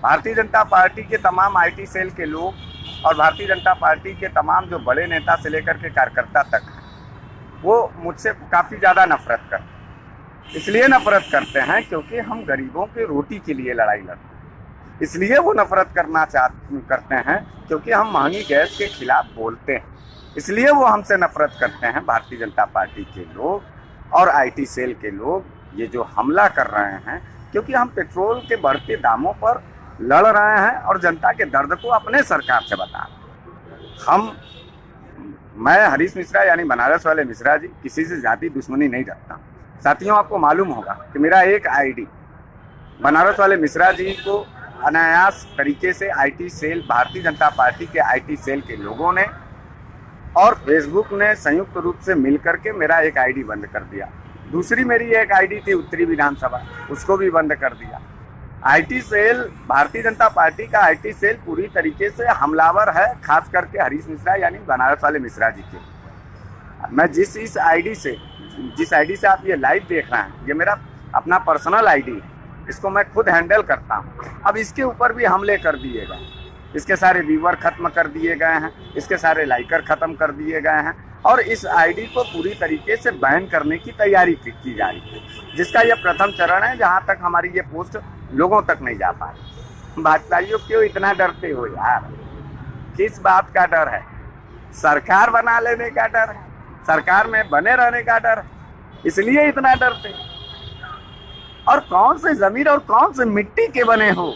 Bharatiya Janata party के तमाम IT cell के लोग और भारतीय जनता पार्टी के तमाम जो बड़े नेता से लेकर के कार्यकर्ता तक, वो मुझसे काफ़ी ज़्यादा नफरत करते हैं। इसलिए नफरत करते हैं क्योंकि हम गरीबों की रोटी के लिए लड़ाई लड़ते हैं। इसलिए वो नफरत करते हैं क्योंकि हम महंगी गैस के खिलाफ बोलते हैं। इसलिए वो हमसे नफरत करते हैं, भारतीय जनता पार्टी के लोग और आईटी सेल के लोग, ये जो हमला कर रहे हैं, क्योंकि हम पेट्रोल के बढ़ते दामों पर लड़ रहे हैं और जनता के दर्द को अपने सरकार से बता रहे हैं। मैं हरीश मिश्रा यानी बनारस वाले मिश्रा जी किसी से जाति दुश्मनी नहीं रखता। साथियों, आपको मालूम होगा कि मेरा एक आईडी बनारस वाले मिश्रा जी को अनायास तरीके से IT cell, Bharatiya Janata party के आईटी सेल के लोगों ने और फेसबुक ने संयुक्त रूप से मिलकर के मेरा एक आईडी बंद कर दिया। दूसरी मेरी एक आईडी थी उत्तरी विधानसभा, उसको भी बंद कर दिया। IT cell, Bharatiya Janata party का आईटी सेल पूरी तरीके से हमलावर है, खास करके हरीश मिश्रा यानी बनारस वाले मिश्रा जी के। मैं जिस आईडी से आप ये लाइव देख रहे हैं, ये मेरा अपना पर्सनल आईडी है, इसको मैं खुद हैंडल करता हूँ। अब इसके ऊपर भी हमले कर दिए गए, इसके सारे व्यूअर खत्म कर दिए गए हैं, इसके सारे लाइकर खत्म कर दिए गए हैं और इस आईडी को पूरी तरीके से बैन करने की तैयारी की जा रही है, जिसका यह प्रथम चरण है। जहां तक हमारी ये पोस्ट लोगों तक नहीं जा पा रही। भाजपाइयों, क्यों इतना डरते हो यार? किस बात का डर है? सरकार बना लेने का डर है, सरकार में बने रहने का डर है, इसलिए इतना डरते। और कौन से जमीन और कौन से मिट्टी के बने हो?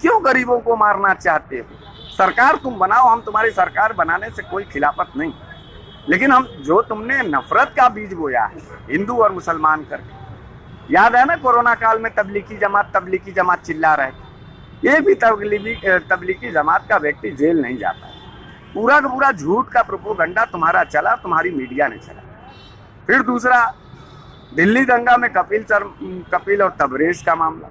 क्यों गरीबों को मारना चाहते हो? सरकार तुम बनाओ, हम तुम्हारी सरकार बनाने से कोई खिलाफत नहीं, लेकिन हम जो तुमने नफरत का बीज बोया है हिंदू और मुसलमान करके, याद है ना कोरोना काल में तबलीगी जमात चिल्ला रहे थे। ये भी तबलीगी जमात का व्यक्ति जेल नहीं जाता है। पूरा का पूरा झूठ का प्रोपोगंडा तुम्हारा चला, तुम्हारी मीडिया ने चला। फिर दूसरा, दिल्ली दंगा में कपिल और तबरेज का मामला,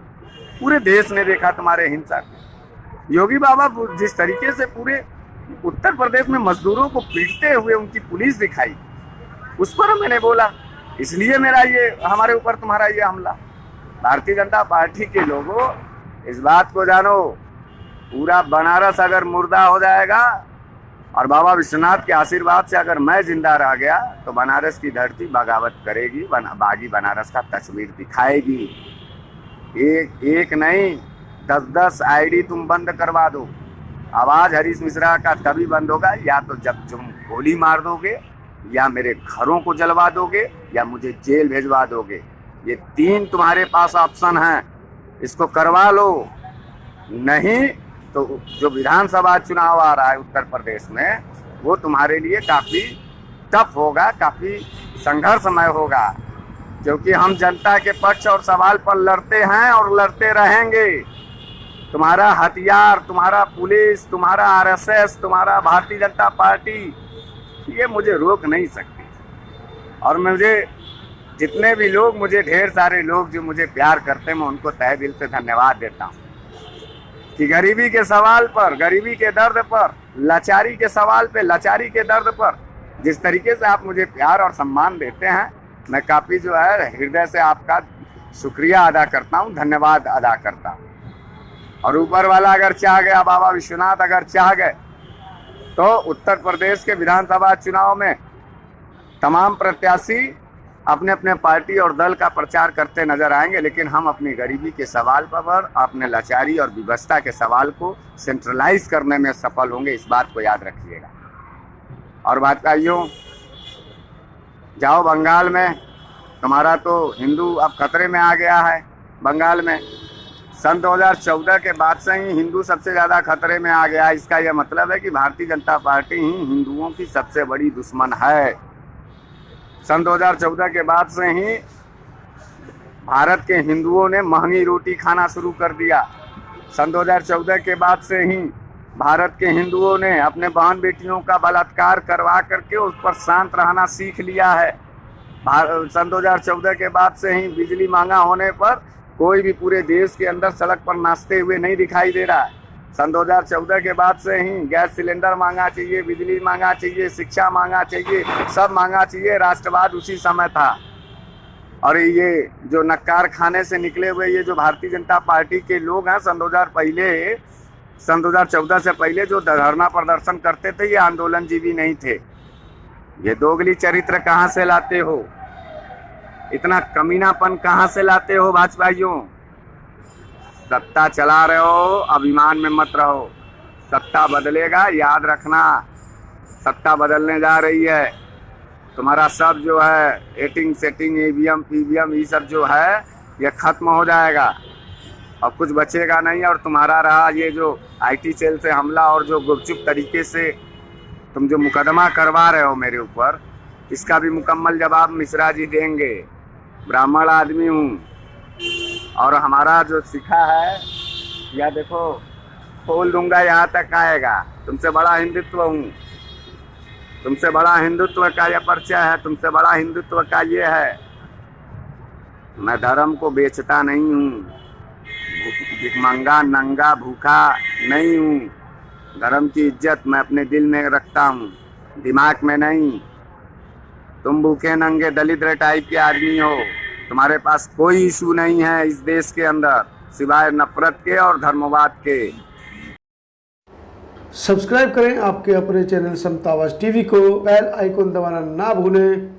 पूरे देश ने देखा तुम्हारे हिंसा को। योगी बाबा जिस तरीके से पूरे उत्तर प्रदेश में मजदूरों को पीटते हुए उनकी पुलिस दिखाई, उस पर मैंने बोला, इसलिए मेरा ये हमारे ऊपर तुम्हारा ये हमला। भारतीय जनता पार्टी के लोगों, इस बात को जानो, पूरा बनारस अगर मुर्दा हो जाएगा और बाबा विश्वनाथ के आशीर्वाद से अगर मैं जिंदा रह गया तो बनारस की धरती बगावत करेगी, बागी बनारस का तस्वीर दिखाएगी। एक नहीं 10-10 आईडी तुम बंद करवा दो। आवाज हरीश मिश्रा का तभी बंद होगा या तो जब तुम गोली मार दोगे, या मेरे घरों को जलवा दोगे, या मुझे जेल भेजवा दोगे। ये 3 तुम्हारे पास ऑप्शन हैं, इसको करवा लो। नहीं तो जो विधानसभा चुनाव आ रहा है उत्तर प्रदेश में, वो तुम्हारे लिए काफ़ी टफ होगा, काफ़ी संघर्षमय होगा, क्योंकि हम जनता के पक्ष और सवाल पर लड़ते हैं और लड़ते रहेंगे। तुम्हारा हथियार, तुम्हारा पुलिस, तुम्हारा आरएसएस, तुम्हारा भारतीय जनता पार्टी, ये मुझे रोक नहीं सकती। और मुझे जितने भी लोग, मुझे ढेर सारे लोग जो मुझे प्यार करते हैं, मैं उनको तहे दिल से धन्यवाद देता हूँ कि गरीबी के सवाल पर, गरीबी के दर्द पर, लाचारी के सवाल पे, लाचारी के दर्द पर जिस तरीके से आप मुझे प्यार और सम्मान देते हैं, मैं काफ़ी जो है हृदय से आपका शुक्रिया अदा करता हूँ, धन्यवाद अदा करता हूँ। और ऊपर वाला अगर चाह गया, बाबा विश्वनाथ अगर चाह गए, तो उत्तर प्रदेश के विधानसभा चुनाव में तमाम प्रत्याशी अपने अपने पार्टी और दल का प्रचार करते नजर आएंगे, लेकिन हम अपनी गरीबी के सवाल पर, अपने लाचारी और विवशता के सवाल को सेंट्रलाइज करने में सफल होंगे, इस बात को याद रखिएगा। और भाइयों, जाओ बंगाल में, तुम्हारा तो हिंदू अब खतरे में आ गया है। बंगाल में सन 2014 के बाद से ही हिंदू सबसे ज़्यादा खतरे में आ गया है। इसका यह मतलब है कि भारतीय जनता पार्टी ही हिंदुओं की सबसे बड़ी दुश्मन है। सन 2014 के बाद से ही भारत के हिंदुओं ने महंगी रोटी खाना शुरू कर दिया। सन 2014 के बाद से ही भारत के हिंदुओं ने अपने बहन बेटियों का बलात्कार करवा करके उस पर शांत रहना सीख लिया है। सन 2014 के बाद से ही बिजली महंगा होने पर कोई भी पूरे देश के अंदर सड़क पर नाचते हुए नहीं दिखाई दे रहा है। सन 2014 के बाद से ही गैस सिलेंडर मांगा चाहिए, बिजली मांगा चाहिए, शिक्षा मांगा चाहिए, सब मांगा चाहिए। राष्ट्रवाद उसी समय था और ये जो नक्कार खाने से निकले हुए ये जो भारतीय जनता पार्टी के लोग हैं, सन 2014 से पहले जो धरना प्रदर्शन करते थे, ये आंदोलनजीवी नहीं थे। ये दोगली चरित्र कहाँ से लाते हो? इतना कमीनापन कहाँ से लाते हो भाजपाइयों? सत्ता चला रहे हो, अभिमान में मत रहो। सत्ता बदलेगा, याद रखना। सत्ता बदलने जा रही है। तुम्हारा सब जो है एटिंग सेटिंग ईवीएम पीवीएम ये सब जो है ये खत्म हो जाएगा और कुछ बचेगा नहीं। और तुम्हारा रहा ये जो आईटी सेल से हमला और जो गुपचुप तरीके से तुम जो मुकदमा करवा रहे हो मेरे ऊपर, इसका भी मुकम्मल जवाब मिश्रा जी देंगे। ब्राह्मण आदमी हूँ और हमारा जो सीखा है या देखो खोल दूंगा, यहाँ तक आएगा। तुमसे बड़ा हिंदुत्व हूँ, तुमसे बड़ा हिंदुत्व का यह परिचय है, तुमसे बड़ा हिंदुत्व का ये है। मैं धर्म को बेचता नहीं हूँ, भिखमंगा नंगा भूखा नहीं हूँ। धर्म की इज्जत मैं अपने दिल में रखता हूँ, दिमाग में नहीं। तुम भूखे नंगे दलित टाइप के आदमी हो। तुम्हारे पास कोई इशू नहीं है इस देश के अंदर सिवाय नफरत के और धर्मवाद के। सब्सक्राइब करें आपके अपने चैनल समता आवाज़ टीवी को, बेल आइकन दबाना ना भूलें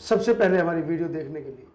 सबसे पहले हमारी वीडियो देखने के लिए।